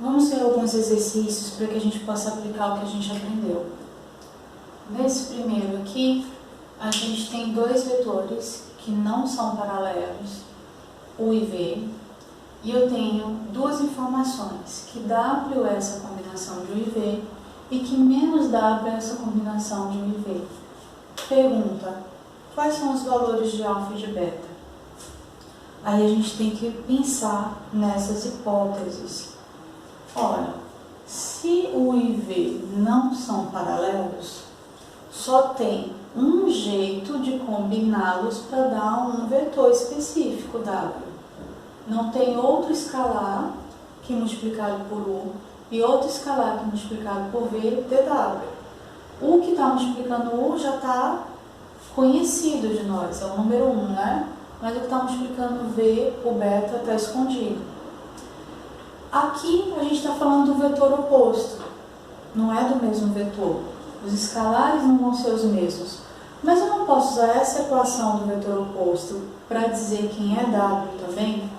Vamos ver alguns exercícios para que a gente possa aplicar o que a gente aprendeu. Nesse primeiro aqui, a gente tem dois vetores que não são paralelos, U e V, e eu tenho duas informações, que W é essa combinação de U e V e que menos W é essa combinação de U e V. Pergunta: quais são os valores de alfa e de beta? Aí a gente tem que pensar nessas hipóteses. Ora, se U e V não são paralelos, só tem um jeito de combiná-los para dar um vetor específico, W. Não tem outro escalar que multiplicado por U e outro escalar que multiplicado por V, dW. O que está multiplicando U já está conhecido de nós, é o número 1, né? Mas o que está multiplicando V, o beta, está escondido. Aqui a gente está falando do vetor oposto, não é do mesmo vetor. Os escalares não vão ser os mesmos. Mas eu não posso usar essa equação do vetor oposto para dizer quem é W também?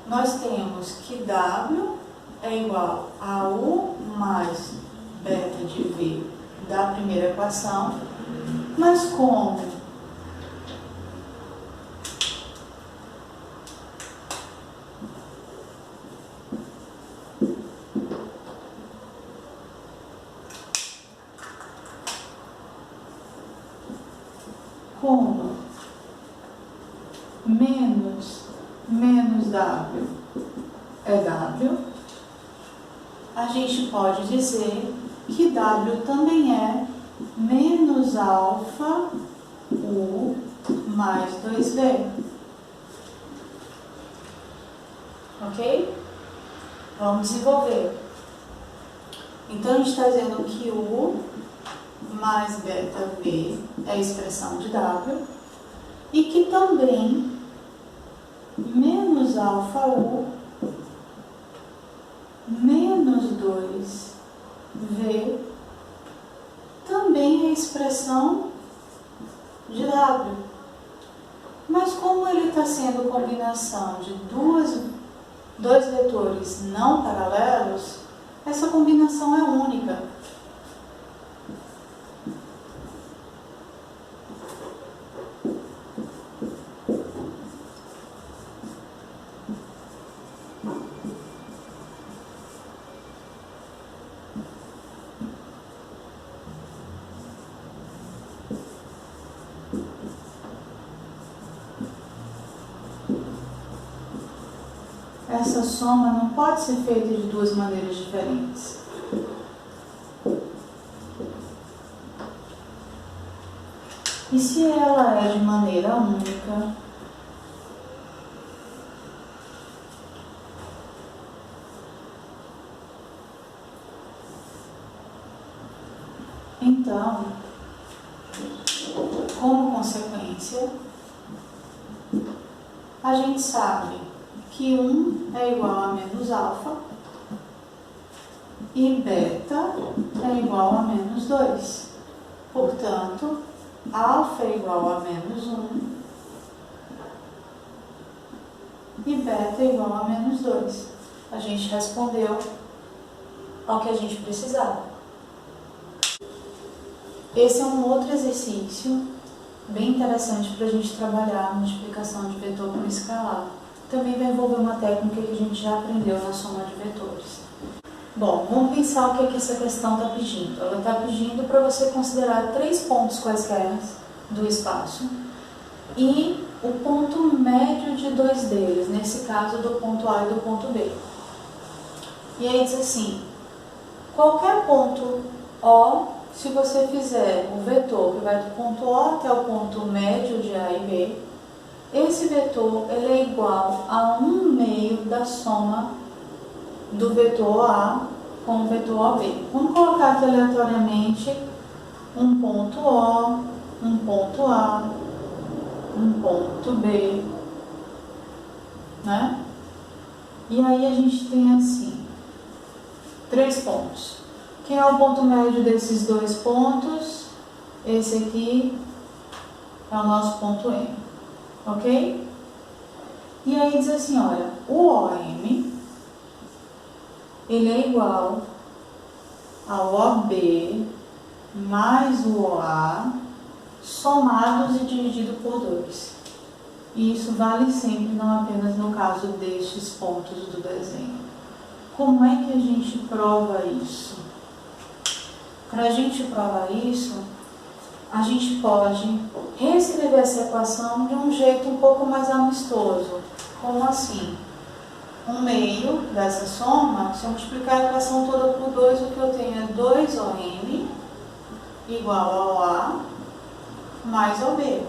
Nós temos que W é igual a U mais beta de V da primeira equação, mas como menos W é W, a gente pode dizer que W também é menos alfa U mais 2V. Ok? Vamos desenvolver. Então, a gente está dizendo que U mais beta V é a expressão de W e que também menos alfa U menos 2V também é a expressão de W. Mas como ele está sendo combinação de dois vetores não paralelos, essa combinação é única. Essa soma não pode ser feita de duas maneiras diferentes. E se ela é de maneira única, então, como consequência, a gente sabe que 1 é igual a menos alfa e beta é igual a menos 2. Portanto, alfa é igual a menos 1 e beta é igual a menos 2. A gente respondeu ao que a gente precisava. Esse é um outro exercício bem interessante para a gente trabalhar a multiplicação de vetor por escalar. Também vai envolver uma técnica que a gente já aprendeu na soma de vetores. Bom, vamos pensar o que essa questão está pedindo. Ela está pedindo para você considerar 3 pontos quaisquer do espaço e o ponto médio de 2 deles, nesse caso do ponto A e do ponto B. E aí diz assim: qualquer ponto O, se você fizer o vetor que vai do ponto O até o ponto médio de A e B, esse vetor ele é igual a 1/2 da soma do vetor A com o vetor OB. Vamos colocar aqui aleatoriamente um ponto O, um ponto A, um ponto B, né? E aí a gente tem assim, 3 pontos. Quem é o ponto médio desses 2 pontos? Esse aqui é o nosso ponto M. Ok? E aí diz assim, olha, o OM ele é igual ao OB mais o OA somados e dividido por 2. E isso vale sempre, não apenas no caso destes pontos do desenho. Como é que a gente prova isso? Para a gente provar isso, a gente pode reescrever essa equação de um jeito um pouco mais amistoso. Como assim? 1/2 dessa soma, se eu multiplicar a equação toda por 2, o que eu tenho é 2OM igual ao A mais OB.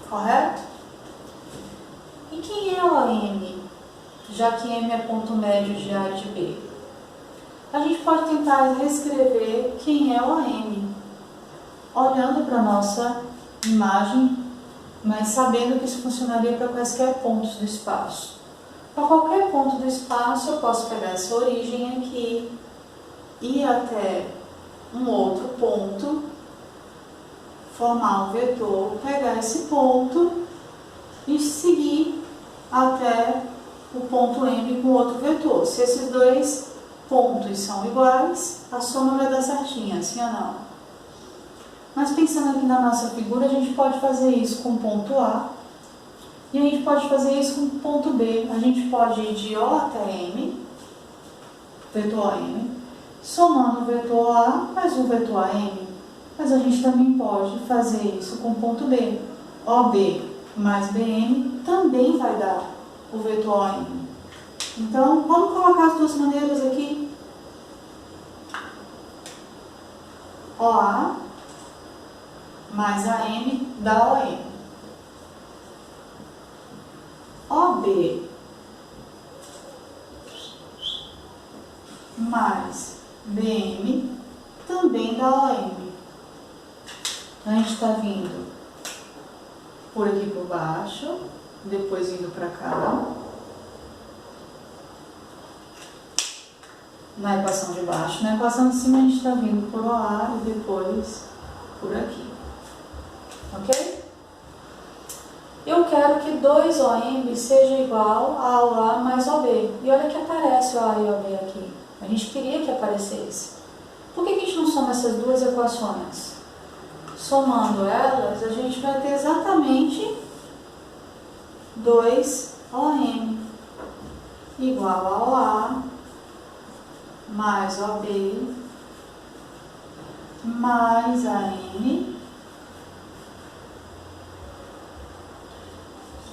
Correto? E quem é OM, já que M é ponto médio de A e de B? A gente pode tentar reescrever quem é OM, olhando para a nossa imagem, mas sabendo que isso funcionaria para quaisquer pontos do espaço. Para qualquer ponto do espaço, eu posso pegar essa origem aqui, ir até um outro ponto, formar um vetor, pegar esse ponto e seguir até o ponto M com outro vetor. Se esses dois pontos são iguais, a soma vai dar certinha, sim ou não? Mas pensando aqui na nossa figura, a gente pode fazer isso com o ponto A e a gente pode fazer isso com o ponto B. A gente pode ir de O até M, vetor M, somando o vetor A mais o vetor AM. Mas a gente também pode fazer isso com o ponto B. OB mais BM também vai dar o vetor AM. Então, vamos colocar as duas maneiras aqui. OA mais AM dá OM. OB mais BM também dá OM. A gente está vindo por aqui por baixo, depois indo para cá, na equação de baixo. Na equação de cima a gente está vindo por OA e depois por aqui. Ok? Eu quero que 2OM seja igual a OA mais OB. E olha que aparece OA e OB aqui. A gente queria que aparecesse. Por que a gente não soma essas duas equações? Somando elas, a gente vai ter exatamente 2OM igual a OA mais OB mais AM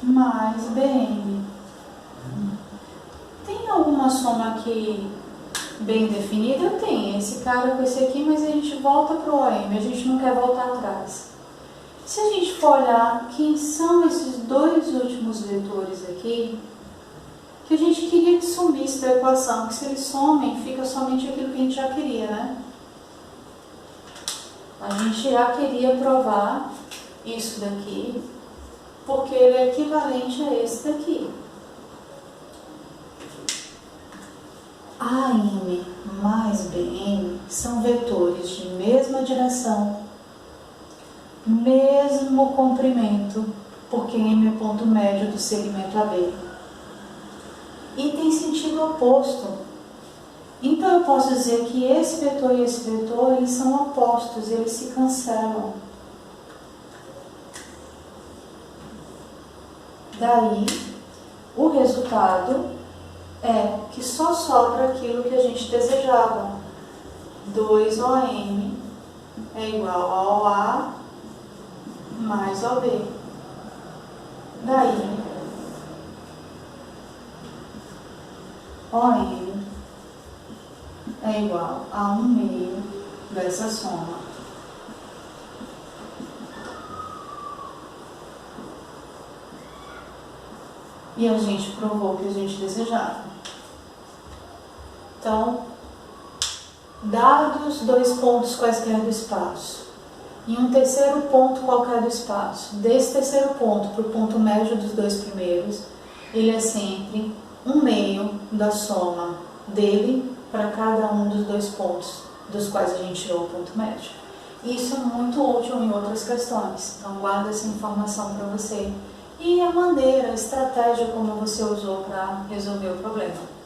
mais BM. Tem alguma soma aqui bem definida? Tem. Esse cara com esse aqui, mas a gente volta para o OM, a gente não quer voltar atrás. Se a gente for olhar quem são esses dois últimos vetores aqui, que a gente queria que sumisse da equação, que se eles somem, fica somente aquilo que a gente já queria, né? A gente já queria provar isso daqui, porque ele é equivalente a esse daqui. AM mais BM são vetores de mesma direção, mesmo comprimento, porque M é ponto médio do segmento AB. E tem sentido oposto. Então eu posso dizer que esse vetor e esse vetor, eles são opostos, eles se cancelam. Daí, o resultado é que só sobra aquilo que a gente desejava. 2OM é igual a OA mais OB. Daí, OM é igual a 1/2 dessa soma. E a gente provou o que a gente desejava. Então, dados dois pontos quaisquer do espaço e um terceiro ponto qualquer do espaço, desse terceiro ponto para o ponto médio dos dois primeiros, ele é sempre 1/2 da soma dele para cada um dos dois pontos dos quais a gente tirou o ponto médio. Isso é muito útil em outras questões, então guarda essa informação para você. E a maneira, a estratégia como você usou para resolver o problema.